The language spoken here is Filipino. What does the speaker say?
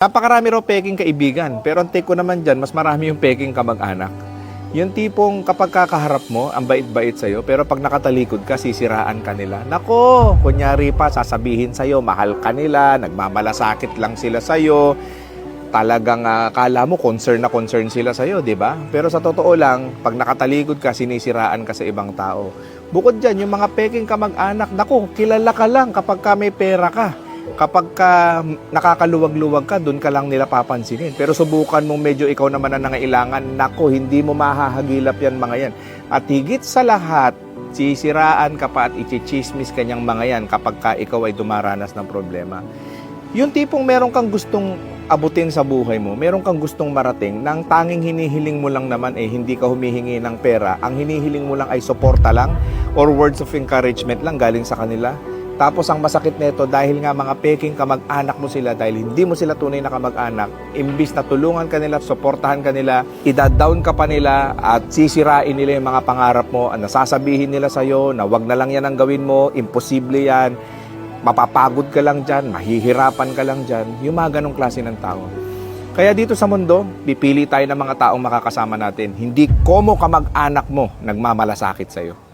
Napakarami raw peking kaibigan, pero ang take ko naman dyan, mas marami yung peking kamag-anak. Yung tipong kapag kakaharap mo, ang bait-bait sa'yo, pero pag nakatalikod ka, sisiraan ka nila. Nako, kunyari pa, sasabihin sa'yo, mahal ka nila, nagmamalasakit lang sila sa'yo, talagang kala mo concern na concern sila sa'yo, di ba? Pero sa totoo lang, pag nakatalikod ka, sinisiraan ka sa ibang tao. Bukod dyan, yung mga peking kamag-anak, nako, kilala ka lang kapag ka may pera ka. Kapag ka nakakaluwag-luwag ka, doon ka lang nila papansinin. Pero subukan mong medyo ikaw naman ang nangailangan, nako, hindi mo mahahagilap yan mga yan. At higit sa lahat, sisiraan ka pa at ichichismis kanyang mga yan kapag ka ikaw ay dumaranas ng problema. Yung tipong meron kang gustong abutin sa buhay mo, meron kang gustong marating, nang tanging hinihiling mo lang naman hindi ka humihingi ng pera, ang hinihiling mo lang ay suporta lang or words of encouragement lang galing sa kanila. Tapos ang masakit nito, dahil nga mga peking kamag-anak mo sila, dahil hindi mo sila tunay na kamag-anak, imbis na tulungan ka nila, suportahan ka nila, ida-down ka pa nila at sisirain nila yung mga pangarap mo, nasasabihin nila sa'yo na wag na lang yan ang gawin mo, imposible yan, mapapagod ka lang dyan, mahihirapan ka lang dyan, yung mga ganong klase ng tao. Kaya dito sa mundo, pipili tayo ng mga taong makakasama natin, hindi komo kamag-anak mo nagmamalasakit sa'yo.